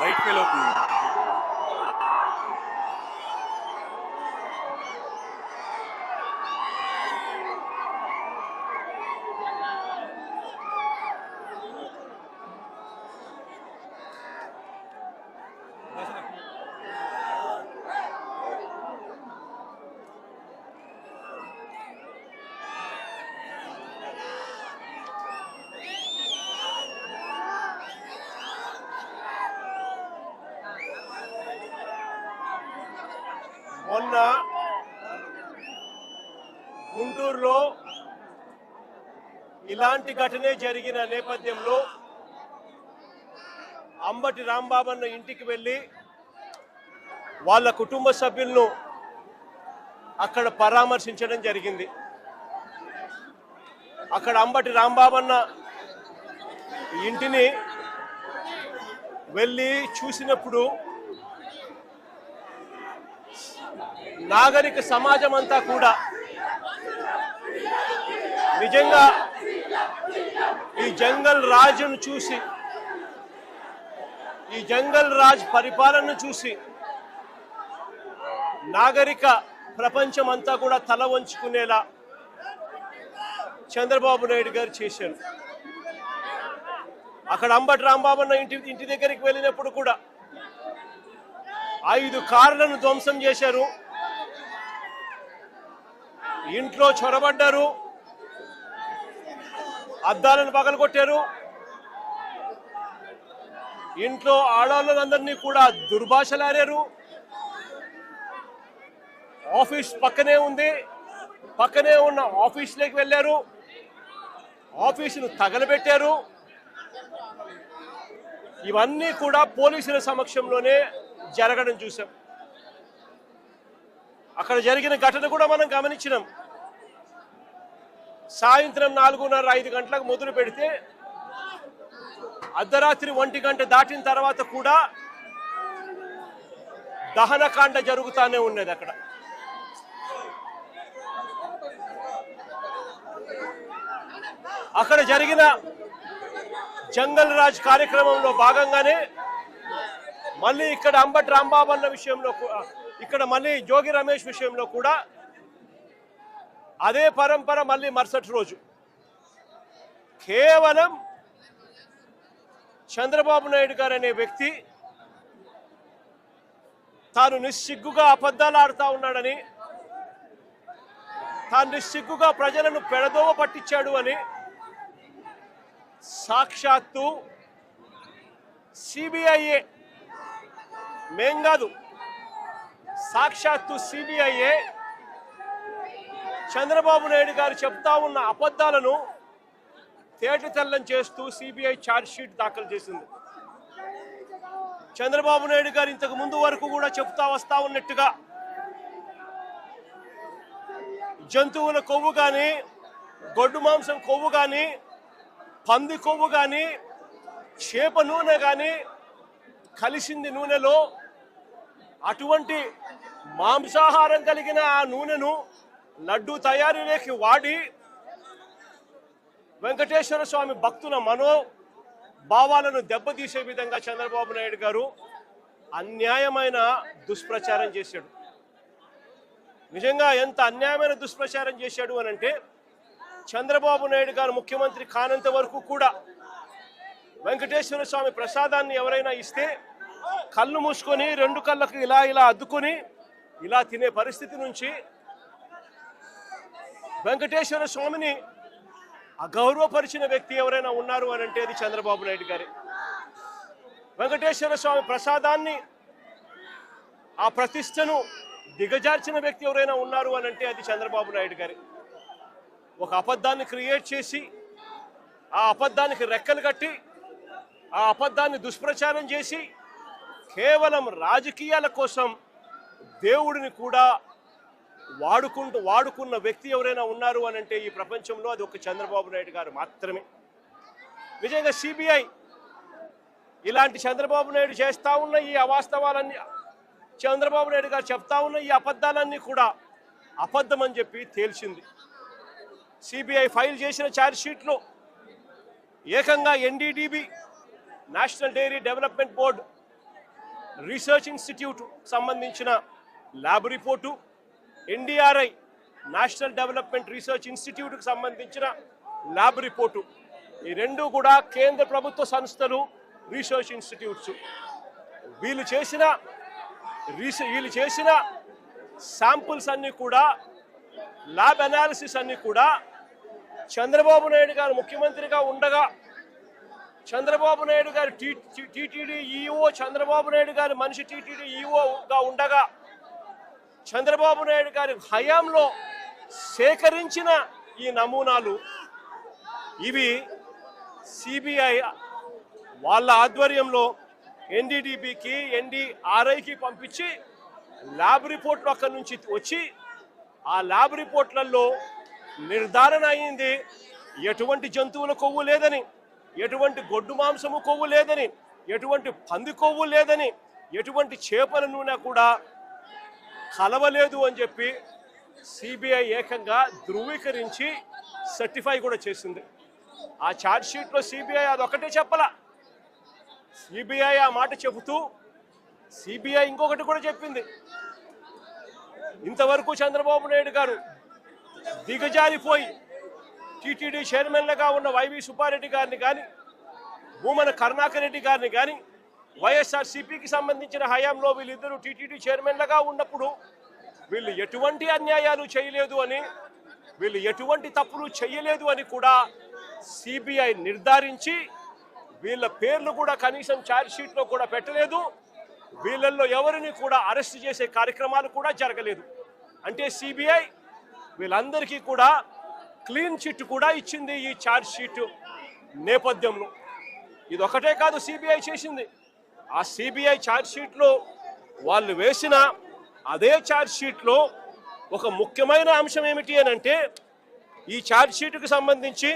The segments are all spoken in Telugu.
లైట్ ఫెయిల్ అవుతుంది. మొన్న గుంటూరులో ఇలాంటి ఘటనే జరిగిన నేపథ్యంలో అంబటి రాంబాబన్న ఇంటికి వెళ్ళి వాళ్ళ కుటుంబ సభ్యులను అక్కడ పరామర్శించడం జరిగింది. అక్కడ అంబటి రాంబాబన్న ఇంటిని వెళ్ళి చూసినప్పుడు నాగరిక సమాజం అంతా కూడా నిజంగా ఈ జంగల్ రాజును చూసి, ఈ జంగల్ రాజ్ పరిపాలనను చూసి నాగరిక ప్రపంచం అంతా కూడా తల వంచుకునేలా చంద్రబాబు నాయుడు గారు చేశారు. అక్కడ అంబటి రాంబాబన్న ఇంటి దగ్గరికి వెళ్ళినప్పుడు కూడా 5 కార్లను ధ్వంసం చేశారు, ఇంట్లో చొరబడ్డారు, అద్దాలను పగలగొట్టారు, ఇంట్లో ఆడవాళ్ళందరినీ కూడా దుర్భాషలాడారు. ఆఫీస్ పక్కనే ఉంది, పక్కనే ఉన్న ఆఫీసులోకి వెళ్ళారు, ఆఫీసును తగలబెట్టారు. ఇవన్నీ కూడా పోలీసుల సమక్షంలోనే జరగడం చూసాం. అక్కడ జరిగిన ఘటన కూడా మనం గమనించినాం. సాయంత్రం 4:30-5 గంటలకు మొదలు పెడితే అర్ధరాత్రి 1 గంట దాటిన తర్వాత కూడా దహనకాండ జరుగుతూనే ఉన్నది. అక్కడ జరిగిన జంగల్ రాజ్ కార్యక్రమంలో భాగంగానే మళ్ళీ ఇక్కడ అంబటి రాంబాబన్న విషయంలో, ఇక్కడ మళ్ళీ జోగి రమేష్ విషయంలో కూడా అదే పరంపర. మళ్ళీ మరుసటి రోజు కేవలం చంద్రబాబు నాయుడు గారు అనే వ్యక్తి తాను నిస్సిగ్గుగా అబద్ధాలు ఆడుతూ ఉన్నాడని, తాను నిస్సిగ్గుగా ప్రజలను పెడదోవ పట్టించాడు అని సాక్షాత్తు సిబిఐఏ, మేం కాదు, సాక్షాత్తు సిబిఐఏ చంద్రబాబు నాయుడు గారు చెప్తా ఉన్న అబద్ధాలను తేటతెల్లం చేస్తూ సిబిఐ ఛార్జ్ షీట్ దాఖలు చేసింది. చంద్రబాబు నాయుడు గారు ఇంతకు ముందు వరకు కూడా చెప్తా వస్తా ఉన్నట్టుగా జంతువుల కొవ్వు కానీ, గొడ్డు మాంసం కొవ్వు కానీ, పంది కొవ్వు కానీ, చేప నూనె కానీ కలిసింది నూనెలో. అటువంటి మాంసాహారం కలిగిన ఆ నూనెను లడ్డూ తయారీలోకి వాడి వెంకటేశ్వర స్వామి భక్తుల మనోభావాలను దెబ్బతీసే విధంగా చంద్రబాబు నాయుడు గారు అన్యాయమైన దుష్ప్రచారం చేశాడు. నిజంగా ఎంత అన్యాయమైన దుష్ప్రచారం చేశాడు అనంటే, చంద్రబాబు నాయుడు గారు ముఖ్యమంత్రి కానంత వరకు కూడా వెంకటేశ్వర స్వామి ప్రసాదాన్ని ఎవరైనా ఇస్తే కళ్ళు మూసుకొని 2 కళ్ళకు ఇలా అద్దుకొని ఇలా తినే పరిస్థితి నుంచి వెంకటేశ్వర స్వామిని అగౌరవపరిచిన వ్యక్తి ఎవరైనా ఉన్నారు అనంటే అది చంద్రబాబు నాయుడు గారే. వెంకటేశ్వర స్వామి ప్రసాదాన్ని, ఆ ప్రతిష్టను దిగజార్చిన వ్యక్తి ఎవరైనా ఉన్నారు అనంటే అది చంద్రబాబు నాయుడు గారే. ఒక అబద్ధాన్ని క్రియేట్ చేసి, ఆ అబద్ధానికి రెక్కలు కట్టి, ఆ అబద్ధాన్ని దుష్ప్రచారం చేసి కేవలం రాజకీయాల కోసం దేవుడిని కూడా వాడుకున్న వ్యక్తి ఎవరైనా ఉన్నారు అనంటే ఈ ప్రపంచంలో అది ఒక చంద్రబాబు నాయుడు గారు మాత్రమే. నిజంగా సిబిఐ ఇలాంటి చంద్రబాబు నాయుడు చేస్తా ఉన్న ఈ అవాస్తవాలన్నీ, చంద్రబాబు నాయుడు గారు చెప్తా ఉన్న ఈ అబద్ధాలన్నీ కూడా అబద్ధం అని చెప్పి తేల్చింది. సిబిఐ ఫైల్ చేసిన ఛార్జ్ షీట్లో ఏకంగా NDDB, national dairy development board research institute సంబంధించిన lab report, NDRI national development research ఇన్స్టిట్యూట్కి సంబంధించిన ల్యాబ్ రిపోర్టు, ఈ రెండు కూడా కేంద్ర ప్రభుత్వ సంస్థలు, రీసెర్చ్ ఇన్స్టిట్యూట్స్. వీళ్ళు చేసిన శాంపుల్స్ అన్నీ కూడా, ల్యాబ్ అనాలిసిస్ అన్నీ కూడా చంద్రబాబు నాయుడు గారు ముఖ్యమంత్రిగా ఉండగా, చంద్రబాబు నాయుడు గారు టీటీడీ ఈఓ, చంద్రబాబు నాయుడు గారి మనిషి టీటీడీ ఈఓగా ఉండగా, చంద్రబాబు నాయుడు గారి హయాంలో సేకరించిన ఈ నమూనాలు ఇవి సిబిఐ వాళ్ళ ఆధ్వర్యంలో ఎన్డీడీబీకి, ఎన్డీఆర్ఐకి పంపించి ల్యాబ్ రిపోర్ట్లు అక్కడి నుంచి వచ్చి ఆ ల్యాబ్ రిపోర్ట్లలో నిర్ధారణ అయింది ఎటువంటి జంతువుల కొవ్వు లేదని, ఎటువంటి గొడ్డు మాంసము కొవ్వు లేదని, ఎటువంటి పంది కొవ్వు లేదని, ఎటువంటి చేపల నూనె కూడా కలవలేదు అని చెప్పి సిబిఐ ఏకంగా ధృవీకరించి సర్టిఫై కూడా చేసింది. ఆ ఛార్జ్ షీట్లో సిబిఐ అదొకటే చెప్పలా. సిబిఐ ఆ మాట చెబుతూ సిబిఐ ఇంకొకటి కూడా చెప్పింది. ఇంతవరకు చంద్రబాబు నాయుడు గారు దిగజారిపోయి టీటీడీ చైర్మన్లుగా ఉన్న వైవి సుబ్బారెడ్డి గారిని కానీ, భూమన కరుణాకర్ రెడ్డి గారిని కానీ, వైఎస్ఆర్సీపీకి సంబంధించిన హయాంలో వీళ్ళిద్దరూ టీటీడీ చైర్మన్లుగా ఉన్నప్పుడు వీళ్ళు ఎటువంటి అన్యాయాలు చేయలేదు అని, వీళ్ళు ఎటువంటి తప్పులు చేయలేదు అని కూడా సిబిఐ నిర్ధారించి వీళ్ళ పేర్లు కూడా కనీసం ఛార్జ్ షీట్లో కూడా పెట్టలేదు. వీళ్ళల్లో ఎవరిని కూడా అరెస్ట్ చేసే కార్యక్రమాలు కూడా జరగలేదు. అంటే సిబిఐ వీళ్ళందరికీ కూడా క్లీన్ చిట్ కూడా ఇచ్చింది ఈ ఛార్జ్ షీట్ నేపథ్యంలో. ఇదొకటే కాదు సిబిఐ చేసింది. ఆ సిబిఐ ఛార్జ్ షీట్లో వాళ్ళు వేసిన అదే ఛార్జ్ షీట్లో ఒక ముఖ్యమైన అంశం ఏమిటి అని అంటే, ఈ ఛార్జ్ షీట్కి సంబంధించి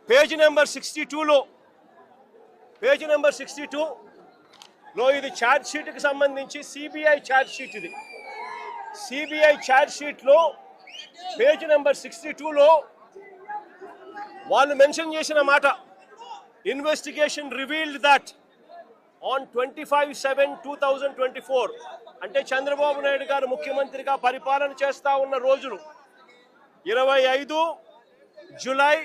పేజీ నెంబర్ 62లో ఇది ఛార్జ్ షీట్కి సంబంధించి సిబిఐ ఛార్జ్ షీట్. ఇది సిబిఐ ఛార్జ్ షీట్లో పేజీ నెంబర్ 62లో వాళ్ళు మెన్షన్ చేసిన మాట, ఇన్వెస్టిగేషన్ రివీల్డ్ దట్ ఆన్ 25/7/2024 అంటే చంద్రబాబు నాయుడు గారు ముఖ్యమంత్రిగా పరిపాలన చేస్తా ఉన్న రోజులు 25 జూలై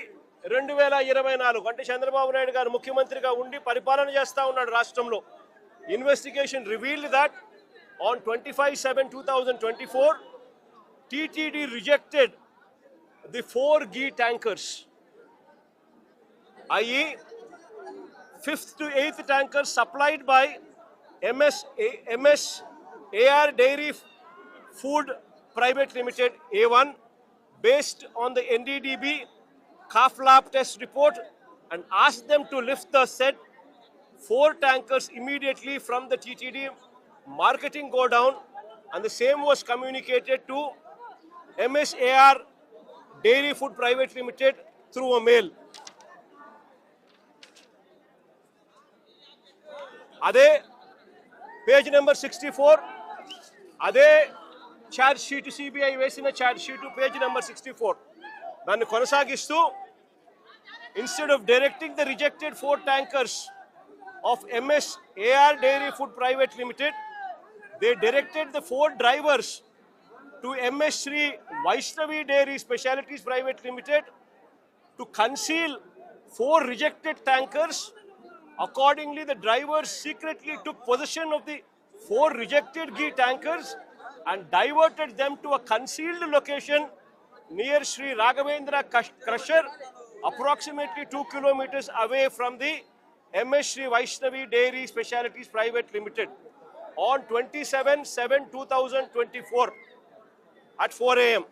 2024 అంటే చంద్రబాబు నాయుడు గారు ముఖ్యమంత్రిగా ఉండి పరిపాలన చేస్తా ఉన్నాడు రాష్ట్రంలో. Investigation revealed that on 25/7/2024 TTD rejected the 4 ghee tankers, i.e. 5th to 8th tankers supplied by MSAR Dairy Food Private Limited A1 based on the NDDB calf lab test report and asked them to lift the said 4 tankers immediately from the TTD marketing godown, and the same was communicated to MSAR Dairy Food Private Limited through a mail. అదే పేజ్ నెంబర్ 64 అదే ఛార్జ్ షీట్ సిబిఐ వేసిన ఛార్జ్ షీట్ పేజ్ నెంబర్ 64 దాన్ని కొనసాగిస్తూ instead of directing the rejected 4 tankers of MSAR Dairy Food Private Limited, they directed the 4 drivers to MS Shri Vaishnavi Dairy Specialities Private Limited to conceal 4 rejected tankers. Accordingly, the drivers secretly took possession of the 4 rejected ghee tankers and diverted them to a concealed location near Sri Raghavendra Crusher, approximately 2 kilometers away from the MS Shri Vaishnavi Dairy Specialities Private Limited on 27/7/2024 at 4 a.m.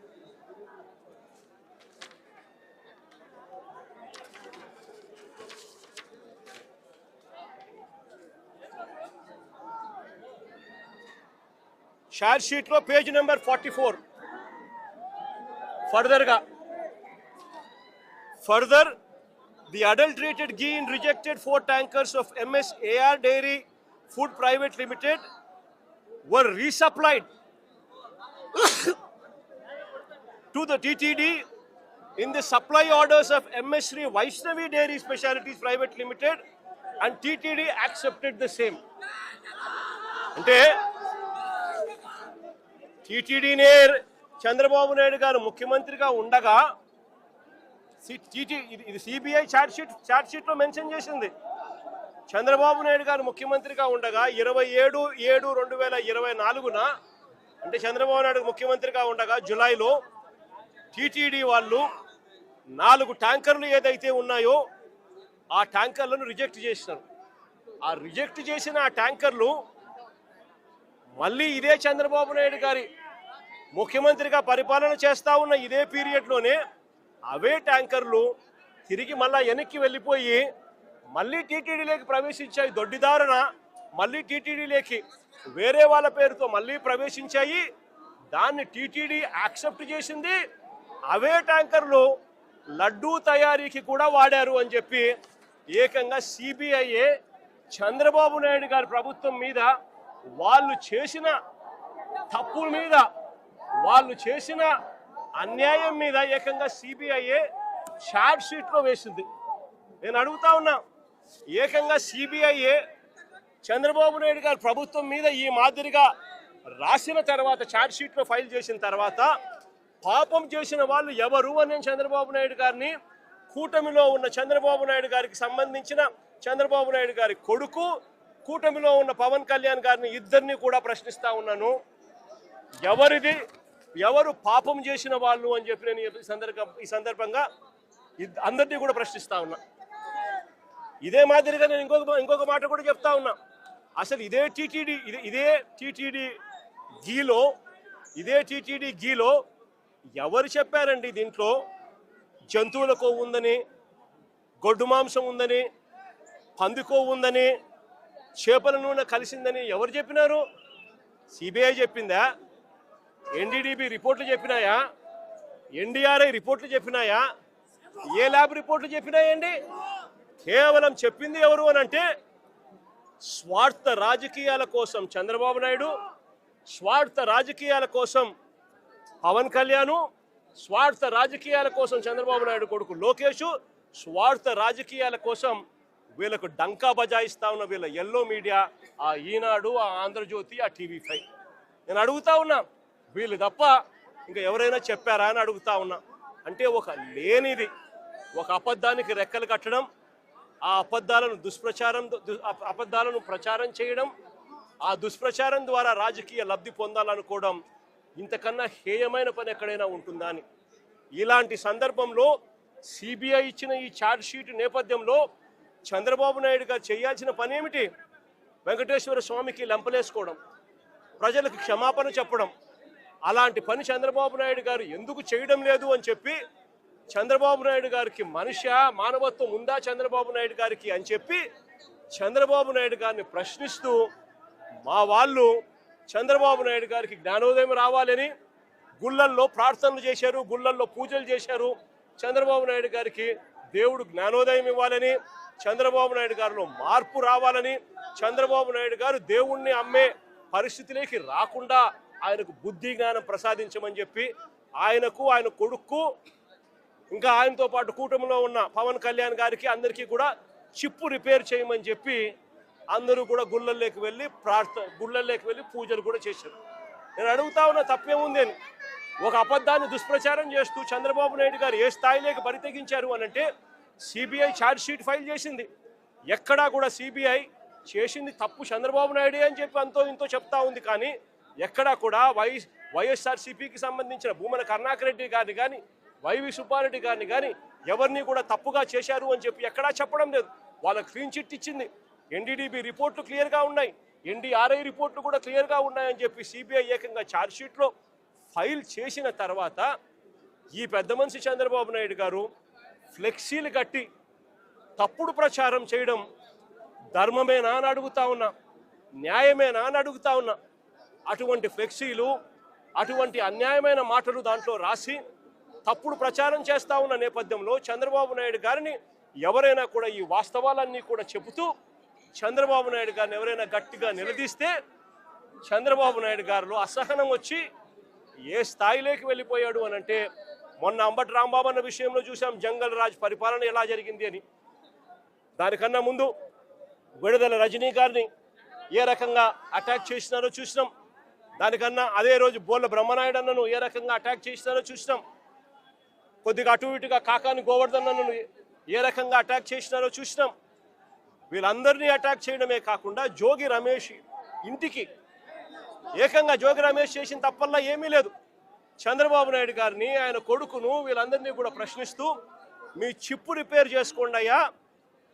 Charge షీట్లో page number 44 further the adulterated ghee in rejected 4 tankers of MSAR Dairy Food Private Limited were resupplied to the TTD in the supply orders of MS Shri Vaishnavi Dairy Specialities Private Limited and TTD accepted the same. అంటే టీటీడీనే చంద్రబాబు నాయుడు గారు ముఖ్యమంత్రిగా ఉండగా ఇది సిబిఐ ఛార్జ్ షీట్లో మెన్షన్ చేసింది. చంద్రబాబు నాయుడు గారు ముఖ్యమంత్రిగా ఉండగా 27/7/2024 అంటే చంద్రబాబు నాయుడు ముఖ్యమంత్రిగా ఉండగా జులైలో టీటీడీ వాళ్ళు 4 ట్యాంకర్లు ఏదైతే ఉన్నాయో ఆ ట్యాంకర్లను రిజెక్ట్ చేసినారు. ఆ రిజెక్ట్ చేసిన ఆ ట్యాంకర్లు మళ్ళీ ఇదే చంద్రబాబు నాయుడు గారి ముఖ్యమంత్రిగా పరిపాలన చేస్తూ ఉన్న ఇదే పీరియడ్లోనే అవే ట్యాంకర్లు తిరిగి మళ్ళా వెనక్కి వెళ్ళిపోయి మళ్ళీ టీటీడీలోకి ప్రవేశించాయి. దొడ్డిదారున మళ్ళీ టీటీడీలోకి వేరే వాళ్ళ పేరుతో మళ్ళీ ప్రవేశించాయి. దాన్ని టీటీడీ యాక్సెప్ట్ చేసింది. అవే ట్యాంకర్లు లడ్డూ తయారీకి కూడా వాడారు అని చెప్పి ఏకంగా సిబిఐఏ చంద్రబాబు నాయుడు గారి ప్రభుత్వం మీద వాళ్ళు చేసిన తప్పుల మీద వాళ్ళు చేసిన అన్యాయం మీద ఏకంగా సిబిఐఏ ఛార్జ్ షీట్లో వేసింది. నేను అడుగుతా ఉన్నా, ఏకంగా సిబిఐఏ చంద్రబాబు నాయుడు గారి ప్రభుత్వం మీద ఈ మాదిరిగా రాసిన తర్వాత ఛార్జ్ షీట్లో ఫైల్ చేసిన తర్వాత పాపం చేసిన వాళ్ళు ఎవరు అని చంద్రబాబు నాయుడు గారిని, కూటమిలో ఉన్న చంద్రబాబు నాయుడు గారికి సంబంధించిన చంద్రబాబు నాయుడు గారి కొడుకు, కూటమిలో ఉన్న పవన్ కళ్యాణ్ గారిని ఇద్దరిని కూడా ప్రశ్నిస్తా ఉన్నాను. ఎవరు పాపం చేసిన వాళ్ళు అని చెప్పి నేను ఈ సందర్భంగా అందరినీ కూడా ప్రశ్నిస్తా ఉన్నా. ఇదే మాదిరిగా నేను ఇంకొక మాట కూడా చెప్తా ఉన్నా. అసలు ఇదే టీటీడీ గీలో ఎవరు చెప్పారండి దీంట్లో జంతువుల కొవ్వు ఉందని, గొడ్డు మాంసం ఉందని, పంది కొవ్వు ఉందని, చేపల నూనె కలిసిందని ఎవరు చెప్పినారు? సిబిఐ చెప్పిందా? ఎన్డీడీబీ రిపోర్ట్లు చెప్పినాయా? ఎన్డీఆర్ఐ రిపోర్ట్లు చెప్పినాయా? ఏ ల్యాబ్ రిపోర్ట్లు చెప్పినాయండి? కేవలం చెప్పింది ఎవరు అని అంటే స్వార్థ రాజకీయాల కోసం చంద్రబాబు నాయుడు, స్వార్థ రాజకీయాల కోసం పవన్ కళ్యాణ్, స్వార్థ రాజకీయాల కోసం చంద్రబాబు నాయుడు కొడుకు లోకేష్, స్వార్థ రాజకీయాల కోసం వీళ్ళకు డంకా బజాయిస్తా ఉన్న వీళ్ళ ఎల్లో మీడియా, ఆ ఈనాడు, ఆ ఆంధ్రజ్యోతి, ఆ టీవీ5. నేను అడుగుతా ఉన్నా, వీళ్ళు తప్ప ఇంకా ఎవరైనా చెప్పారా అని అడుగుతా ఉన్నా. అంటే ఒక లేనిది, ఒక అబద్ధానికి రెక్కలు కట్టడం, ఆ అబద్ధాలను ప్రచారం చేయడం, ఆ దుష్ప్రచారం ద్వారా రాజకీయ లబ్ధి పొందాలనుకోవడం ఇంతకన్నా హేయమైన పని ఎక్కడైనా ఉంటుందా అని. ఇలాంటి సందర్భంలో సిబిఐ ఇచ్చిన ఈ ఛార్జ్ షీట్ నేపథ్యంలో చంద్రబాబు నాయుడు గారు చేయాల్సిన పని ఏమిటి? వెంకటేశ్వర స్వామికి లెంపలేసుకోవడం, ప్రజలకు క్షమాపణ చెప్పడం. అలాంటి పని చంద్రబాబు నాయుడు గారు ఎందుకు చేయడం లేదు అని చెప్పి చంద్రబాబు నాయుడు గారికి మానవత్వం ఉందా చంద్రబాబు నాయుడు గారికి అని చెప్పి చంద్రబాబు నాయుడు గారిని ప్రశ్నిస్తూ మా వాళ్ళు చంద్రబాబు నాయుడు గారికి జ్ఞానోదయం రావాలని గుళ్ళల్లో ప్రార్థనలు చేశారు, గుళ్ళల్లో పూజలు చేశారు. చంద్రబాబు నాయుడు గారికి దేవుడు జ్ఞానోదయం ఇవ్వాలని, చంద్రబాబు నాయుడు గారిలో మార్పు రావాలని, చంద్రబాబు నాయుడు గారు దేవుణ్ణి అమ్మే పరిస్థితిలోకి రాకుండా ఆయనకు బుద్ధి జ్ఞానం ప్రసాదించమని చెప్పి ఆయనకు, ఆయన కొడుకు, ఇంకా ఆయనతో పాటు కూటమిలో ఉన్న పవన్ కళ్యాణ్ గారికి అందరికీ కూడా చిప్పు రిపేర్ చేయమని చెప్పి అందరూ కూడా గుళ్ళల్లోకి వెళ్ళి పూజలు కూడా చేశారు. నేను అడుగుతా ఉన్నా, తప్పేముంది అని. ఒక అబద్ధాన్ని దుష్ప్రచారం చేస్తూ చంద్రబాబు నాయుడు గారు ఏ స్థాయిలోకి బరితెగించారు అని అంటే సిబిఐ ఛార్జ్ షీట్ ఫైల్ చేసింది. ఎక్కడా కూడా సిబిఐ చేసింది తప్పు చంద్రబాబు నాయుడే అని చెప్పి అంతో ఇంతో చెప్తా ఉంది. కానీ ఎక్కడా కూడా వైఎస్ఆర్సీపీకి సంబంధించిన భూమన కరుణాకర్ రెడ్డి గారిని కానీ, వైవి సుబ్బారెడ్డి గారిని కానీ ఎవరిని కూడా తప్పుగా చేశారు అని చెప్పి ఎక్కడా చెప్పడం లేదు. వాళ్ళకి క్లీన్ చిట్ ఇచ్చింది. ఎన్డీడీబీ రిపోర్ట్లు క్లియర్గా ఉన్నాయి, ఎన్డీఆర్ఐ రిపోర్ట్లు కూడా క్లియర్గా ఉన్నాయని చెప్పి సిబిఐ ఏకంగా ఛార్జ్ షీట్లో ఫైల్ చేసిన తర్వాత ఈ పెద్ద మనిషి చంద్రబాబు నాయుడు గారు ఫ్లెక్సీలు కట్టి తప్పుడు ప్రచారం చేయడం ధర్మమేనా అని అడుగుతా ఉన్నా, న్యాయమేనా అని అడుగుతా ఉన్నా. అటువంటి ఫ్లెక్సీలు, అటువంటి అన్యాయమైన మాటలు దాంట్లో రాసి తప్పుడు ప్రచారం చేస్తూ ఉన్న నేపథ్యంలో చంద్రబాబు నాయుడు గారిని ఎవరైనా కూడా ఈ వాస్తవాలన్నీ కూడా చెబుతూ చంద్రబాబు నాయుడు గారిని ఎవరైనా గట్టిగా నిలదీస్తే చంద్రబాబు నాయుడు గారిలో అసహనం వచ్చి ఏ స్థాయిలోకి వెళ్ళిపోయాడు అని అంటే మొన్న అంబటి రాంబాబు అన్న విషయంలో చూసాం జంగల్ రాజ్ పరిపాలన ఎలా జరిగింది అని. దానికన్నా ముందు విడుదల రజనీ గారిని ఏ రకంగా అటాక్ చేసినారో చూసినాం. దానికన్నా అదే రోజు బోళ్ళ బ్రహ్మనాయుడు అన్నను ఏ రకంగా అటాక్ చేసినారో చూసినాం. కొద్దిగా అటు ఇటుగా కాకాని గోవర్ధన్ అన్నను ఏ రకంగా అటాక్ చేసినారో చూసినాం. వీళ్ళందరినీ అటాక్ చేయడమే కాకుండా జోగి రమేష్ ఇంటికి ఏకంగా జోగి రమేష్ చేసిన తప్పల్లా ఏమీ లేదు. చంద్రబాబు నాయుడు గారిని, ఆయన కొడుకును, వీళ్ళందరినీ కూడా ప్రశ్నిస్తూ మీ చిప్పు రిపేర్ చేసుకోండి అయ్యా,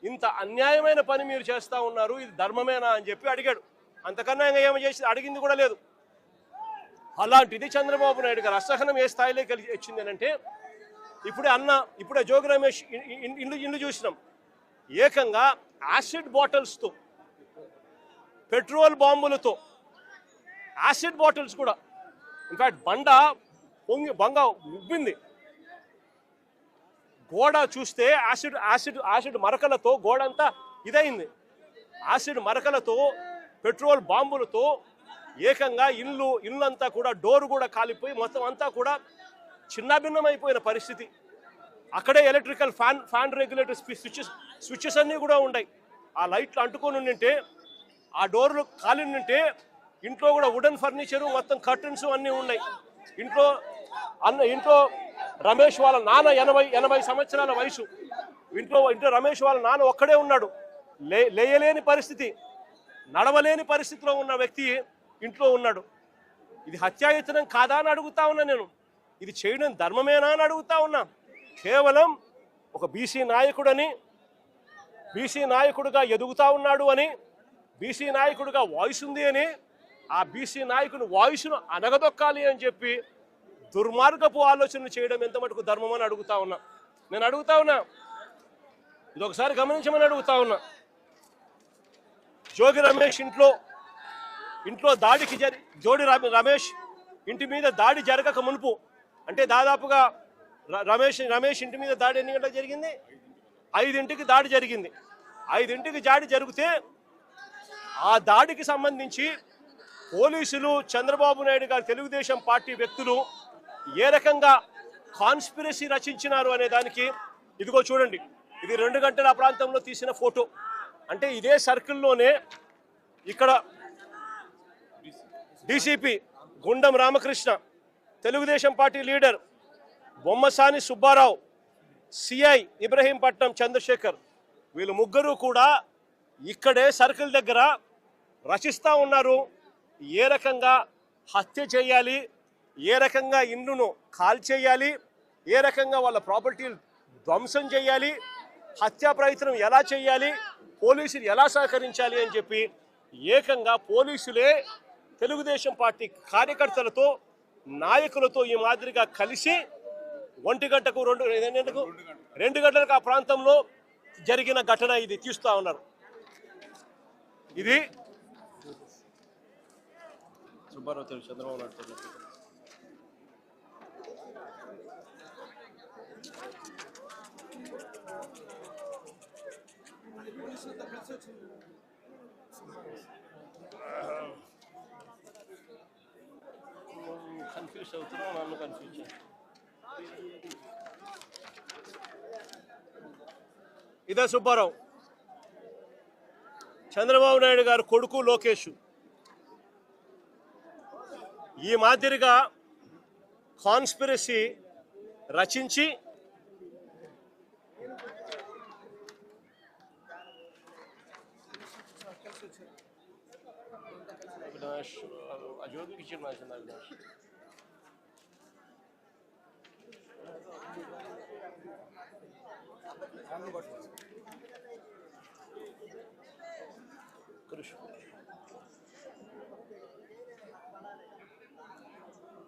ఇంత అన్యాయమైన పని మీరు చేస్తూ ఉన్నారు, ఇది ధర్మమేనా అని చెప్పి అడిగాడు. అంతకన్నా ఇంకా ఏమో చేసి అడిగింది కూడా లేదు. అలాంటిది చంద్రబాబు నాయుడు గారు అసహనం ఏ స్థాయిలోకి వచ్చింది అంటే ఇప్పుడే జోగి రమేష్ ఇల్లు చూసినాం. ఏకంగా యాసిడ్ బాటిల్స్తో, పెట్రోల్ బాంబులతో, యాసిడ్ బాటిల్స్ కూడా, ఇన్ఫాక్ట్ బంగ ఉబ్బింది. గోడ చూస్తే యాసిడ్ మరకలతో గోడ అంతా ఇదైంది. యాసిడ్ మరకలతో, పెట్రోల్ బాంబులతో ఏకంగా ఇల్లంతా కూడా డోర్ కూడా కాలిపోయి మొత్తం అంతా కూడా చిన్నాభిన్నమైపోయిన పరిస్థితి. అక్కడే ఎలక్ట్రికల్ ఫ్యాన్ రెగ్యులేటర్ స్విచ్చెస్ అన్నీ కూడా ఉన్నాయి. ఆ లైట్లు అంటుకొని ఉండింటే, ఆ డోర్లు కాలి ఉంటే ఇంట్లో కూడా వుడెన్ ఫర్నిచరు, మొత్తం కర్టన్స్ అన్నీ ఉన్నాయి. ఇంట్లో రమేష్ వాళ్ళ నాన్న 80 సంవత్సరాల వయసు. ఇంట్లో రమేష్ వాళ్ళ నాన్న ఒక్కడే ఉన్నాడు. లేయలేని పరిస్థితి, నడవలేని పరిస్థితిలో ఉన్న వ్యక్తి ఇంట్లో ఉన్నాడు. ఇది హత్యాయత్నం కాదా అని అడుగుతా ఉన్నా నేను. ఇది చేయడం ధర్మమేనా అని అడుగుతా ఉన్నా. కేవలం ఒక బీసీ నాయకుడని, బీసీ నాయకుడిగా ఎదుగుతా ఉన్నాడు అని, బీసీ నాయకుడిగా వాయిస్ ఉంది అని, ఆ బీసీ నాయకుని వాయిస్ను అనగదొక్కాలి అని చెప్పి దుర్మార్గపు ఆలోచనలు చేయడం ఎంత మటుకు ధర్మం అని అడుగుతా ఉన్నా. నేను అడుగుతా ఉన్నా, ఇది ఒకసారి గమనించమని అడుగుతా ఉన్నా. జోగి రమేష్ ఇంట్లో దాడికి రమేష్ ఇంటి మీద దాడి జరగక మునుపు, అంటే దాదాపుగా రమేష్ ఇంటి మీద దాడి ఎన్ని గంటలకు జరిగింది? 5ంటికి దాడి జరిగింది. 5ంటికి దాడి జరిగితే ఆ దాడికి సంబంధించి పోలీసులు, చంద్రబాబు నాయుడు గారు, తెలుగుదేశం పార్టీ వ్యక్తులు ఏ రకంగా కాన్స్పిరసీ రచించినారు అనే దానికి ఇదిగో చూడండి. ఇది 2 గంటల ప్రాంతంలో తీసిన ఫోటో. అంటే ఇదే సర్కిల్లోనే ఇక్కడ DCP Gundam Ramakrishna, Telugu Desam party leader Bommasani Subbarao, CI Ibrahimpatnam Chandrashekar, వీళ్ళు ముగ్గురు కూడా ఇక్కడే సర్కిల్ దగ్గర రచిస్తూ ఉన్నారు. ఏ రకంగా హత్య చేయాలి, ఏ రకంగా ఇండ్లను కాల్చేయాలి, ఏ రకంగా వాళ్ళ ప్రాపర్టీలు ధ్వంసం చేయాలి, హత్యా ప్రయత్నం ఎలా చేయాలి, పోలీసులు ఎలా సహకరించాలి అని చెప్పి ఏకంగా పోలీసులే తెలుగుదేశం పార్టీ కార్యకర్తలతో, నాయకులతో ఈ మాదిరిగా కలిసి 1 గంటకు 2 గంటలకు ఆ ప్రాంతంలో జరిగిన ఘటన ఇది తీస్తూ ఉన్నారు. ఇది సుబ్బారావు చంద్రబాబు నాయుడు. కన్ఫ్యూజ్ అవుతున్నావు, నన్ను కన్ఫ్యూజ్ చేయి. ఇదే సుబ్బారావు, చంద్రబాబు నాయుడు గారు కొడుకు లోకేష్. ఈ మాదిరిగా కాన్స్పిరసీ రచించి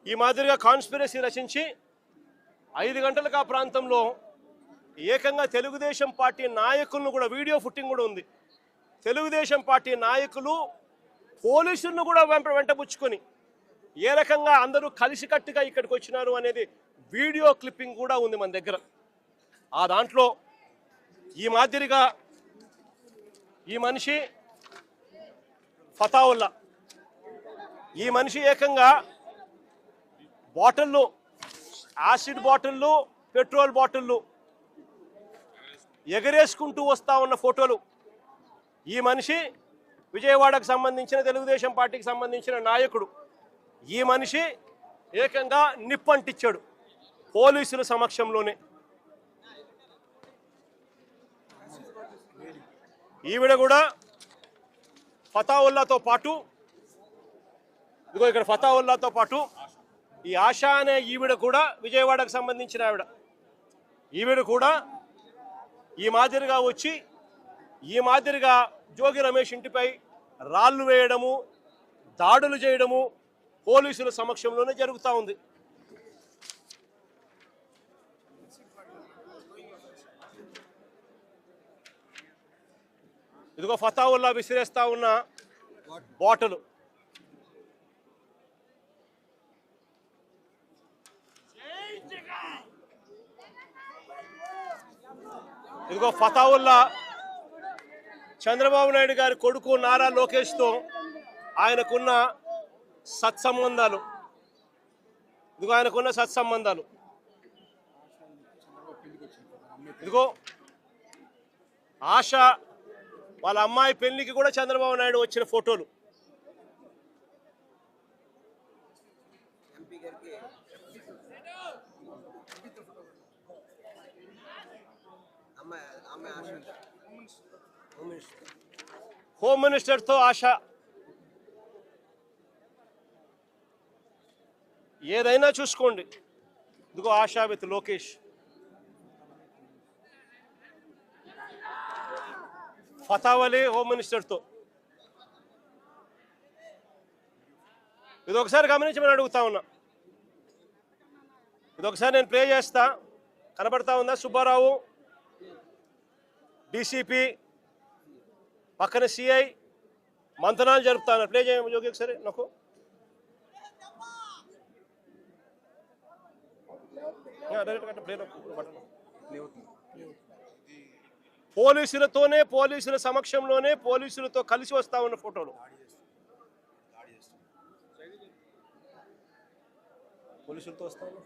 ఈ మాదిరిగా కాన్స్పిరసీ రచించి 5 గంటలకు ఆ ప్రాంతంలో ఏకంగా తెలుగుదేశం పార్టీ నాయకులను కూడా, వీడియో ఫుటింగ్ కూడా ఉంది, తెలుగుదేశం పార్టీ నాయకులు పోలీసులను కూడా వెంటబుచ్చుకొని ఏ రకంగా అందరూ కలిసికట్టుగా ఇక్కడికి వచ్చినారు అనేది వీడియో క్లిప్పింగ్ కూడా ఉంది మన దగ్గర. ఆ దాంట్లో ఈ మాదిరిగా ఈ మనిషి ఫతావుల్లా, ఈ మనిషి ఏకంగా బాటిల్లో యాసిడ్ బాటిళ్ళు, పెట్రోల్ బాటిళ్ళు ఎగరేసుకుంటూ వస్తూ ఉన్న ఫోటోలు. ఈ మనిషి విజయవాడకు సంబంధించిన తెలుగుదేశం పార్టీకి సంబంధించిన నాయకుడు. ఈ మనిషి ఏకంగా నిప్పంటిచ్చాడు పోలీసుల సమక్షంలోనే. ఈవిడ కూడా ఫతావుల్లాతో పాటు, ఇదిగో ఇక్కడ ఫతావుల్లాతో పాటు ఈ ఆశా అనే ఈవిడ కూడా విజయవాడకు సంబంధించిన ఈవిడ కూడా ఈ మాదిరిగా వచ్చి ఈ మాదిరిగా జోగి రమేష్ ఇంటిపై రాళ్లు వేయడము, దాడులు చేయడము పోలీసుల సమక్షంలోనే జరుగుతూ ఉంది. ఇదిగో ఫతావుల్లా విసిరేస్తా ఉన్న బాటలు. ఇదిగో ఫతావుల్లా చంద్రబాబు నాయుడు గారి కొడుకు నారా లోకేష్తో ఆయనకున్న సత్సంబంధాలు. ఇదిగో ఆయనకున్న సత్సంబంధాలు. ఇదిగో ఆశ వాళ్ళ అమ్మాయి పెళ్లికి కూడా చంద్రబాబు నాయుడు వచ్చిన ఫోటోలు. హోమ్ మినిస్టర్తో ఆశ. ఏదైనా చూసుకోండి. ఇదిగో ఆశా విత్ లోకేష్. ఫతావలి హోమ్ మినిస్టర్తో. ఇది ఒకసారి గమనించమని అడుగుతా ఉన్నా. ఇది ఒకసారి నేను ప్లే చేస్తా. కనబడతా ఉందా? సుబ్బారావు డీసీపీ పక్కన సిఐ మంతనాలు జరుపుతాను. ప్లే చేయము జోగి ఒకసారి నాకు. పోలీసులతోనే, పోలీసుల సమక్షంలోనే పోలీసులతో కలిసి వస్తా ఉన్న ఫోటోలు. పోలీసులతో వస్తా ఉన్న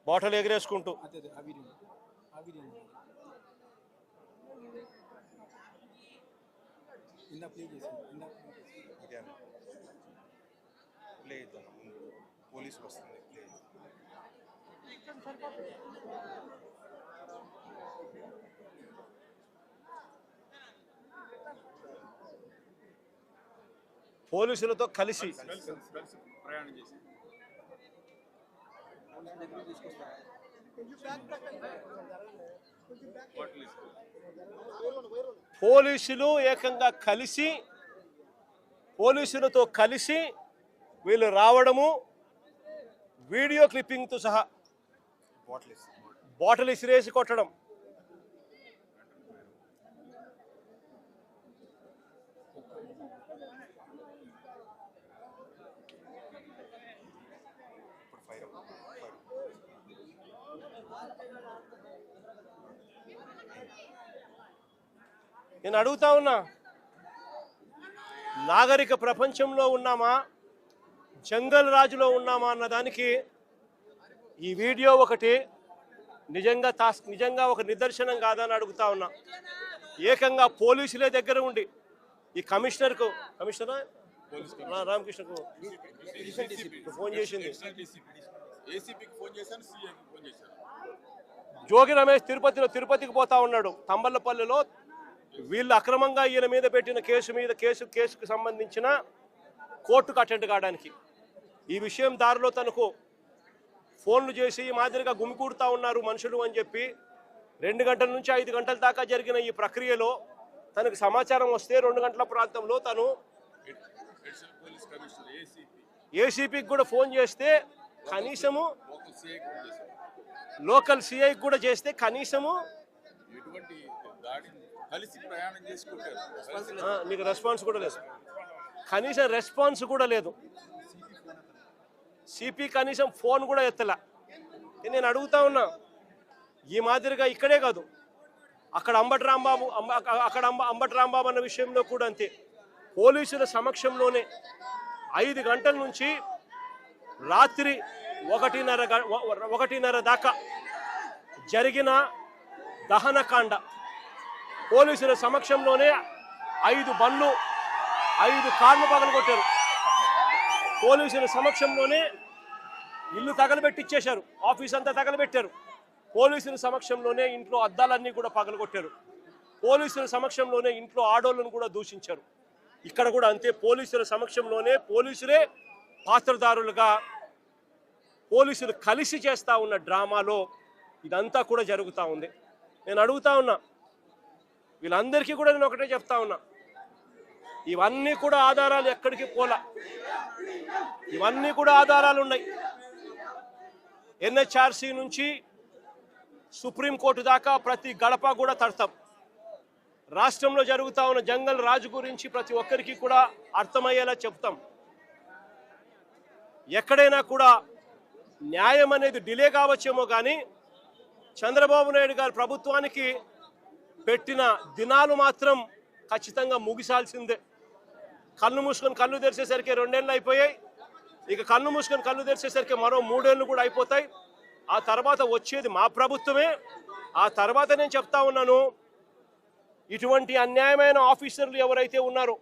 బాటలు ఎగరేసుకుంటూ. పోలీసులతో కలిసి ప్రయాణం చేసి పోలీసులు ఏకంగా కలిసి, పోలీసులతో కలిసి వీళ్ళు రావడము, వీడియో క్లిప్పింగ్తో సహా బాటిల్ ఇసిరేసి కొట్టడం. నేను అడుగుతా ఉన్నా, నాగరిక ప్రపంచంలో ఉన్నామా, జంగల్ రాజులో ఉన్నామా అన్నదానికి ఈ వీడియో ఒకటి నిజంగా ఒక నిదర్శనం కాదని అడుగుతా ఉన్నా. ఏకంగా పోలీసులే దగ్గర ఉండి ఈ కమిషనర్కు, కమిషనర్ రామకృష్ణకు ఫోన్ చేసింది. జోగి రమేష్ తిరుపతికి పోతా ఉన్నాడు. తంబళ్ళపల్లిలో వీళ్ళు అక్రమంగా ఈయన మీద పెట్టిన కేసుకు సంబంధించిన కోర్టుకు అటెండ్ కావడానికి. ఈ విషయం దారిలో తనకు ఫోన్లు చేసి ఈ మాదిరిగా గుమికూడుతూ ఉన్నారు మనుషులు అని చెప్పి 2 గంటల నుంచి 5 గంటల దాకా జరిగిన ఈ ప్రక్రియలో తనకు సమాచారం వస్తే 2 గంటల ప్రాంతంలో తను ఏసీపీకి కూడా ఫోన్ చేస్తే, కనీసము లోకల్ సిఐకి కూడా చేస్తే కనీసము మీకు రెస్పాన్స్ కూడా లేదు. కనీసం రెస్పాన్స్ కూడా లేదు. సిపి కనీసం ఫోన్ కూడా ఎత్తలా. నేను అడుగుతా ఉన్నా, ఈ మాదిరిగా ఇక్కడే కాదు, అక్కడ అంబటి రాంబాబు అన్న విషయంలో కూడా అంతే. పోలీసుల సమక్షంలోనే 5 గంటల నుంచి రాత్రి 1:30 దాకా జరిగిన దహనకాండ, పోలీసుల సమక్షంలోనే 5 బండ్లు 5 కార్లు పగలగొట్టారు. పోలీసుల సమక్షంలోనే ఇల్లు తగలబెట్టిచ్చేశారు, ఆఫీస్ అంతా తగలబెట్టారు. పోలీసుల సమక్షంలోనే ఇంట్లో అద్దాలన్నీ కూడా పగలగొట్టారు. పోలీసుల సమక్షంలోనే ఇంట్లో ఆడోళ్ళను కూడా దూషించారు. ఇక్కడ కూడా అంతే, పోలీసుల సమక్షంలోనే పోలీసులే పాత్రదారులుగా పోలీసులు కలిసి చేస్తూ ఉన్న డ్రామాలో ఇదంతా కూడా జరుగుతూ ఉంది. నేను అడుగుతా ఉన్నా, వీళ్ళందరికీ కూడా నేను ఒకటే చెప్తా ఉన్నా, ఇవన్నీ కూడా ఆధారాలు ఎక్కడికి పోలా, ఇవన్నీ కూడా ఆధారాలు ఉన్నాయి. ఎన్హెచ్ఆర్సీ నుంచి సుప్రీంకోర్టు దాకా ప్రతి గడప కూడా తడతాం. రాష్ట్రంలో జరుగుతూ ఉన్న జంగల్ రాజు గురించి ప్రతి ఒక్కరికి కూడా అర్థమయ్యేలా చెప్తాం. ఎక్కడైనా కూడా న్యాయం అనేది డిలే కావచ్చేమో కానీ చంద్రబాబు నాయుడు గారి ప్రభుత్వానికి పెట్టిన దినాలు మాత్రం ఖచ్చితంగా ముగిసాల్సిందే. కళ్ళు మూసుకొని కళ్ళు తెరిచేసరికి 2 ఏళ్ళు అయిపోయాయి. ఇక కళ్ళు మూసుకొని కళ్ళు తెరిచేసరికి మరో 3 ఏళ్ళు కూడా అయిపోతాయి. ఆ తర్వాత వచ్చేది మా ప్రభుత్వమే. ఆ తర్వాత నేను చెప్తా ఉన్నాను, ఇటువంటి అన్యాయమైన ఆఫీసర్లు ఎవరైతే ఉన్నారో,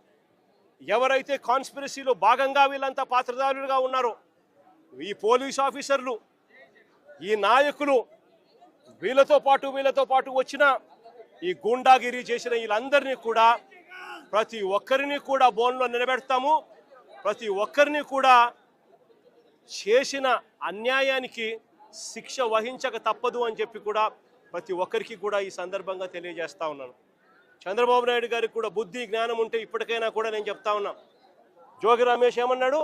ఎవరైతే కాన్స్పిరసీలో భాగంగా వీళ్ళంతా పాత్రదారులుగా ఉన్నారో, ఈ పోలీస్ ఆఫీసర్లు, ఈ నాయకులు, వీళ్ళతో పాటు వచ్చిన ఈ గూండాగిరి చేసిన వీళ్ళందరినీ కూడా ప్రతి ఒక్కరిని కూడా బోన్లో నిలబెడతాము. ప్రతి ఒక్కరిని కూడా చేసిన అన్యాయానికి శిక్ష వహించక తప్పదు అని చెప్పి కూడా ప్రతి ఒక్కరికి కూడా ఈ సందర్భంగా తెలియజేస్తా ఉన్నాను. చంద్రబాబు నాయుడు గారికి కూడా బుద్ధి జ్ఞానం ఉంటే ఇప్పటికైనా కూడా నేను చెప్తా ఉన్నా, జోగి రమేష్ ఏమన్నాడు,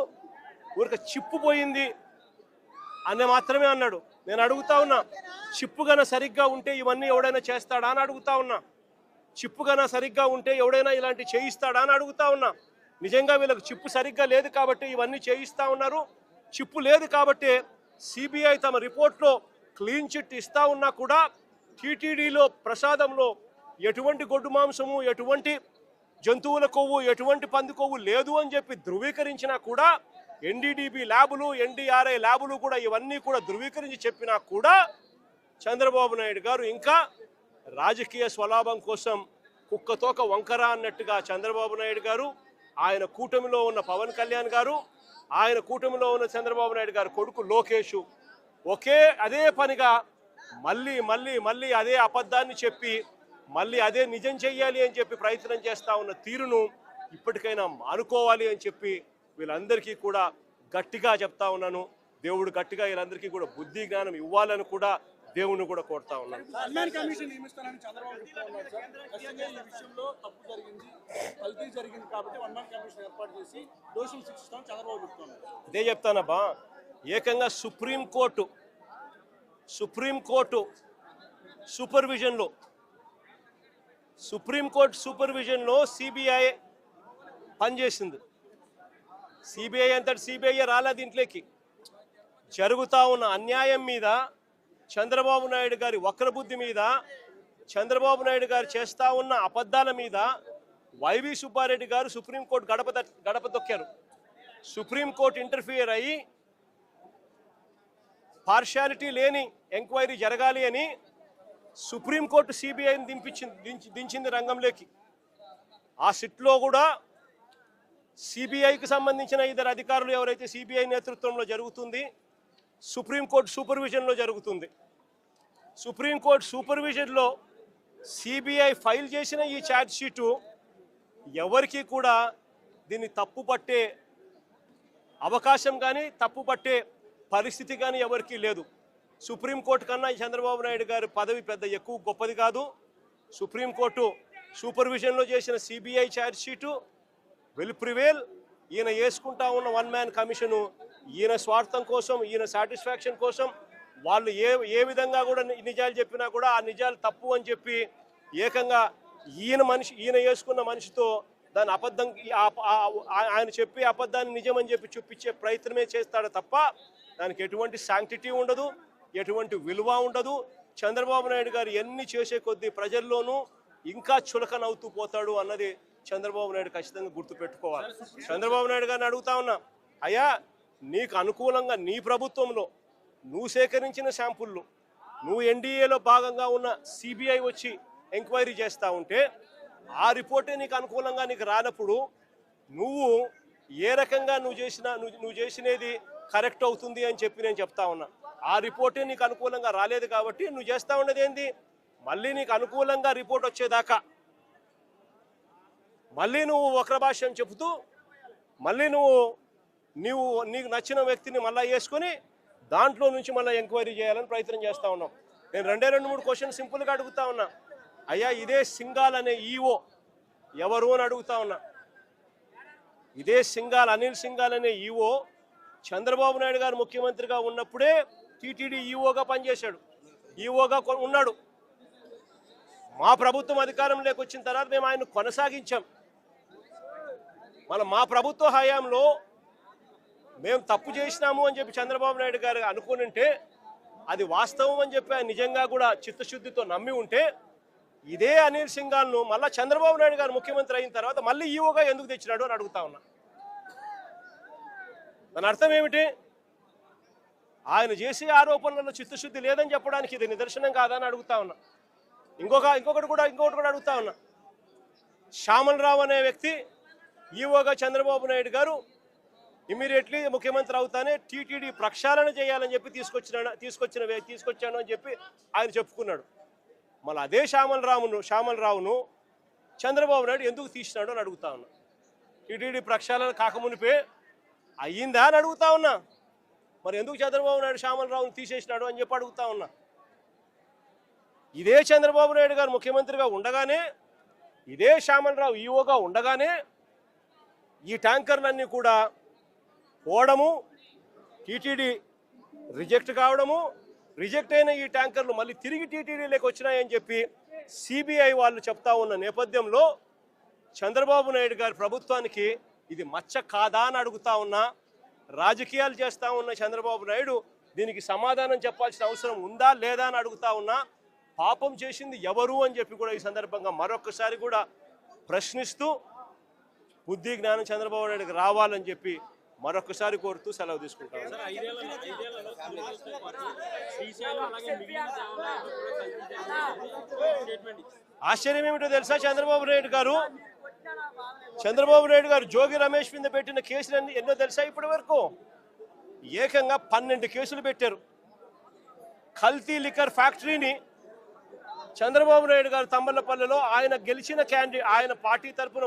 ఊరికి చిప్పు పోయింది అని మాత్రమే అన్నాడు. నేను అడుగుతా ఉన్నా, చిప్పు గన సరిగ్గా ఉంటే ఇవన్నీ ఎవడైనా చేస్తాడా అని అడుగుతా ఉన్నా. చిప్పు గన సరిగ్గా ఉంటే ఎవడైనా ఇలాంటి చేయిస్తాడా అని అడుగుతా ఉన్నా. నిజంగా వీళ్ళకి చిప్పు సరిగ్గా లేదు కాబట్టి ఇవన్నీ చేయిస్తా ఉన్నారు. చిప్పు లేదు కాబట్టి సిబిఐ తమ రిపోర్ట్లో క్లీన్ చిట్ ఇస్తా ఉన్నా కూడా టీటీడీలో ప్రసాదంలో ఎటువంటి గొడ్డు మాంసము, ఎటువంటి జంతువుల కొవ్వు, ఎటువంటి పంది కొవ్వు లేదు అని చెప్పి ధృవీకరించినా కూడా, ఎన్డీడీబీ ల్యాబులు, ఎన్డీఆర్ఐ ల్యాబులు కూడా ఇవన్నీ కూడా ధృవీకరించి చెప్పినా కూడా చంద్రబాబు నాయుడు గారు ఇంకా రాజకీయ స్వలాభం కోసం కుక్కతోక వంకర అన్నట్టుగా చంద్రబాబు నాయుడు గారు, ఆయన కూటమిలో ఉన్న పవన్ కళ్యాణ్ గారు, ఆయన కూటమిలో ఉన్న చంద్రబాబు నాయుడు గారు కొడుకు లోకేష్ అదే పనిగా మళ్ళీ అదే అబద్ధాన్ని చెప్పి మళ్ళీ అదే నిజం చెయ్యాలి అని చెప్పి ప్రయత్నం చేస్తూ ఉన్న తీరును ఇప్పటికైనా మానుకోవాలి అని చెప్పి వీళ్ళందరికీ కూడా గట్టిగా చెప్తా ఉన్నాను. దేవుడు గట్టిగా వీళ్ళందరికీ కూడా బుద్ధి జ్ఞానం ఇవ్వాలని కూడా దేవుణ్ణి కూడా కోరుతా ఉన్నాను. ఇదే చెప్తానబ్బా, ఏకంగా సుప్రీంకోర్టు సూపర్విజన్లో సిబిఐ పనిచేసింది. సిబిఐ అంతటి సిబిఐ రాలే దీంట్లోకి. జరుగుతూ ఉన్న అన్యాయం మీద, చంద్రబాబు నాయుడు గారి వక్రబుద్ధి మీద, చంద్రబాబు నాయుడు గారు చేస్తూ ఉన్న అబద్ధాల మీద వైవి సుబ్బారెడ్డి గారు సుప్రీంకోర్టు గడప తొక్కారు. సుప్రీంకోర్టు ఇంటర్ఫియర్ అయ్యి పార్షాలిటీ లేని ఎంక్వైరీ జరగాలి అని సుప్రీంకోర్టు సిబిఐని దించింది రంగంలోకి. ఆ సిట్లో కూడా సిబిఐకి సంబంధించిన 2 అధికారులు ఎవరైతే సిబిఐ నేతృత్వంలో జరుగుతుంది, సుప్రీంకోర్టు సూపర్విజన్లో జరుగుతుంది. సుప్రీంకోర్టు సూపర్విజన్లో సిబిఐ ఫైల్ చేసిన ఈ ఛార్జ్ షీటు ఎవరికి కూడా దీన్ని తప్పు పట్టే అవకాశం కానీ తప్పు పట్టే పరిస్థితి కానీ ఎవరికీ లేదు. సుప్రీంకోర్టు కన్నా చంద్రబాబు నాయుడు గారి పదవి పెద్ద ఎక్కువ గొప్పది కాదు. సుప్రీంకోర్టు సూపర్విజన్లో చేసిన CBI charge sheet will prevail. ఈయన వేసుకుంటా ఉన్న 1 మ్యాన్ కమిషను ఈయన స్వార్థం కోసం, ఈయన సాటిస్ఫాక్షన్ కోసం వాళ్ళు ఏ విధంగా కూడా నిజాలు చెప్పినా కూడా ఆ నిజాలు తప్పు అని చెప్పి ఏకంగా ఈయన వేసుకున్న మనిషితో దాని అబద్ధం ఆయన చెప్పి అబద్ధాన్ని నిజమని చెప్పి చూపించే ప్రయత్నమే చేస్తాడు తప్ప దానికి ఎటువంటి శాంక్టిటీ ఉండదు, ఎటువంటి విలువ ఉండదు. చంద్రబాబు నాయుడు గారు ఎన్ని చేసే కొద్దీ ప్రజల్లోనూ ఇంకా చులకనవుతూ పోతాడు అన్నది చంద్రబాబు నాయుడు ఖచ్చితంగా గుర్తుపెట్టుకోవాలి. చంద్రబాబు నాయుడు గారిని అడుగుతా ఉన్నా, అయ్యా నీకు అనుకూలంగా నీ ప్రభుత్వంలో నువ్వు సేకరించిన శాంపుళ్ళు నువ్వు ఎన్డీఏలో భాగంగా ఉన్న సిబిఐ వచ్చి ఎంక్వైరీ చేస్తూ ఉంటే ఆ రిపోర్టే నీకు అనుకూలంగా నీకు రానప్పుడు నువ్వు ఏ రకంగా నువ్వు చేసినది కరెక్ట్ అవుతుంది అని చెప్పి నేను చెప్తా ఉన్నా. ఆ రిపోర్టే నీకు అనుకూలంగా రాలేదు కాబట్టి నువ్వు చేస్తూ ఉన్నది ఏంది, మళ్ళీ నీకు అనుకూలంగా రిపోర్ట్ వచ్చేదాకా మళ్ళీ నువ్వు వక్ర భాష్యం చెబుతూ మళ్ళీ నీకు నచ్చిన వ్యక్తిని మళ్ళీ వేసుకొని దాంట్లో నుంచి మళ్ళీ ఎంక్వైరీ చేయాలని ప్రయత్నం చేస్తూ ఉన్నాం. నేను 2-3 క్వశ్చన్ సింపుల్గా అడుగుతా ఉన్నా. అయ్యా ఇదే సింఘాల్ అనే ఈఓ ఎవరు అని అడుగుతా ఉన్నా. ఇదే అనిల్ సింఘాల్ అనే ఈఓ చంద్రబాబు నాయుడు గారు ముఖ్యమంత్రిగా ఉన్నప్పుడే టీటీడీ ఈఓగా పనిచేశాడు, ఈఓగా ఉన్నాడు. మా ప్రభుత్వం అధికారంలోకి వచ్చిన తర్వాత మేము ఆయన కొనసాగించాం. మా ప్రభుత్వ హయాంలో మేము తప్పు చేసినాము అని చెప్పి చంద్రబాబు నాయుడు గారు అనుకునింటే అది వాస్తవం అని చెప్పి ఆయన నిజంగా కూడా చిత్తశుద్ధితో నమ్మి ఉంటే ఇదే అనిల్ సింఘాల్ను మళ్ళీ చంద్రబాబు నాయుడు గారు ముఖ్యమంత్రి అయిన తర్వాత మళ్ళీ ఈఓగా ఎందుకు తెచ్చినాడు అని అడుగుతా ఉన్నా. దాని అర్థం ఏమిటి? ఆయన చేసే ఆరోపణలలో చిత్తశుద్ధి లేదని చెప్పడానికి ఇది నిదర్శనం కాదని అడుగుతా ఉన్నా. ఇంకొకటి కూడా అడుగుతా ఉన్నా. శ్యామల్ రావు అనే వ్యక్తి ఈఓగా చంద్రబాబు నాయుడు గారు ఇమీడియట్లీ ముఖ్యమంత్రి అవుతానే టీటీడీ ప్రక్షాళన చేయాలని చెప్పి తీసుకొచ్చాను అని చెప్పి ఆయన చెప్పుకున్నాడు. మళ్ళీ అదే శ్యామల్ రావును చంద్రబాబు నాయుడు ఎందుకు తీసినాడు అని అడుగుతా ఉన్నా. టీటీడీ ప్రక్షాళన కాకమునిపే అయ్యిందా అని అడుగుతా ఉన్నా. మరి ఎందుకు చంద్రబాబు నాయుడు శ్యామల్ రావును తీసేసినాడు అని చెప్పి అడుగుతా ఉన్నా. ఇదే చంద్రబాబు నాయుడు గారు ముఖ్యమంత్రిగా ఉండగానే ఇదే శ్యామల్ రావు ఈఓగా ఉండగానే ఈ ట్యాంకర్లన్నీ కూడా పోవడము, టీటీడీ రిజెక్ట్ కావడము, రిజెక్ట్ అయిన ఈ ట్యాంకర్లు మళ్ళీ తిరిగి టీటీడీలోకి వచ్చినాయని చెప్పి సిబిఐ వాళ్ళు చెప్తా ఉన్న నేపథ్యంలో చంద్రబాబు నాయుడు గారి ప్రభుత్వానికి ఇది మచ్చ కాదా అని అడుగుతా ఉన్నా. రాజకీయాలు చేస్తూ ఉన్న చంద్రబాబు నాయుడు దీనికి సమాధానం చెప్పాల్సిన అవసరం ఉందా లేదా అని అడుగుతా ఉన్నా. పాపం చేసింది ఎవరు అని చెప్పి కూడా ఈ సందర్భంగా మరొకసారి కూడా ప్రశ్నిస్తూ బుద్ధి జ్ఞానం చంద్రబాబు నాయుడుకి రావాలని చెప్పి మరొకసారి కోరుతూ సెలవు తీసుకుంటాను. ఆశ్చర్యం ఏమిటో తెలుసా? చంద్రబాబు నాయుడు గారు జోగి రమేష్ మీద పెట్టిన కేసులు ఎన్నో తెలుసా? ఇప్పటి వరకు ఏకంగా 12 కేసులు పెట్టారు. కల్తీ లిక్కర్ ఫ్యాక్టరీని చంద్రబాబు నాయుడు గారు తమ్మలపల్లిలో ఆయన గెలిచిన ఆయన పార్టీ తరఫున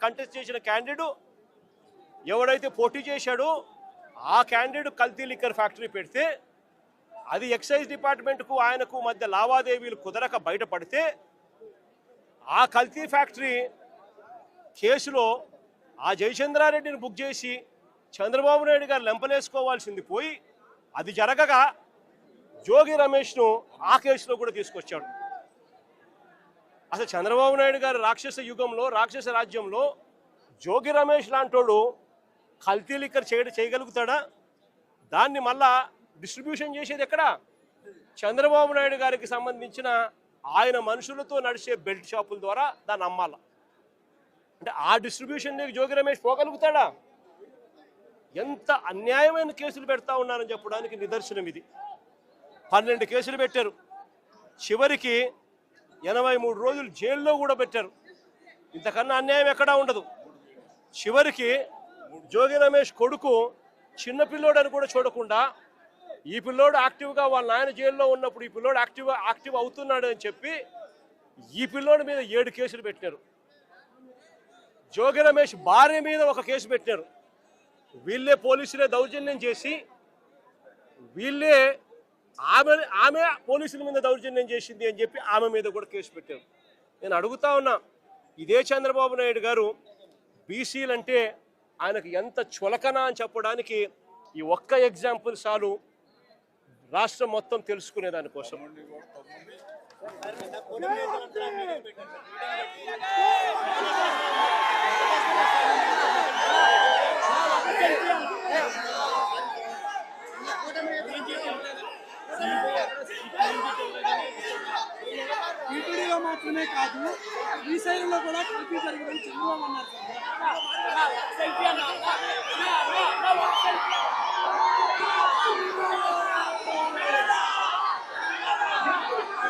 కంటెస్ట్ చేసిన క్యాండిడేట్ ఎవడైతే పోటీ చేశాడో ఆ క్యాండిడేట్ కల్తీ లిక్కర్ ఫ్యాక్టరీ పెడితే అది ఎక్సైజ్ డిపార్ట్మెంట్కు ఆయనకు మధ్య లావాదేవీలు కుదరక బయటపడితే ఆ కల్తీ ఫ్యాక్టరీ కేసులో ఆ జయచంద్రారెడ్డిని బుక్ చేసి చంద్రబాబు నాయుడు గారు లెంపలేసుకోవాల్సింది పోయి అది జరగగా జోగి రమేష్ను ఆ కేసులో కూడా తీసుకొచ్చాడు. అసలు చంద్రబాబు నాయుడు గారు రాక్షస యుగంలో రాక్షస రాజ్యంలో జోగి రమేష్ లాంటోడు కల్తీ లిక్కర్ చేయగలుగుతాడా? దాన్ని మళ్ళా డిస్ట్రిబ్యూషన్ చేసేది ఎక్కడ? చంద్రబాబు నాయుడు గారికి సంబంధించిన ఆయన మనుషులతో నడిచే బెల్ట్ షాపుల ద్వారా దాన్ని అమ్మాల. అంటే ఆ డిస్ట్రిబ్యూషన్కి జోగి రమేష్ పోగలుగుతాడా? ఎంత అన్యాయమైన కేసులు పెడతా ఉన్నారని చెప్పడానికి నిదర్శనం ఇది. 12 కేసులు పెట్టారు. చివరికి 83 రోజులు జైల్లో కూడా పెట్టారు. ఇంతకన్నా అన్యాయం ఎక్కడా ఉండదు. చివరికి జోగి రమేష్ కొడుకు చిన్న పిల్లోడని కూడా చూడకుండా ఈ పిల్లోడు యాక్టివ్గా వాళ్ళ నాయన జైల్లో ఉన్నప్పుడు ఈ పిల్లోడు యాక్టివ్ అవుతున్నాడు అని చెప్పి ఈ పిల్లోడి మీద 7 కేసులు పెట్టారు. జోగి రమేష్ భార్య మీద ఒక కేసు పెట్టారు. వీళ్ళే పోలీసులే దౌర్జన్యం చేసి ఆమె పోలీసుల మీద దౌర్జన్యం చేసింది అని చెప్పి ఆమె మీద కూడా కేసు పెట్టారు. నేను అడుగుతా ఉన్నా, ఇదే చంద్రబాబు నాయుడు గారు బీసీలంటే ఆయనకు ఎంత చులకన అని చెప్పడానికి ఈ ఒక్క ఎగ్జాంపుల్ చాలు రాష్ట్రం మొత్తం తెలుసుకునే దానికోసం. టీటీడీలో మాత్రమే కాదు శ్రీశైలంలో కూడా కల్తీ జరిగిందని చంద్రబాబు అన్నారు.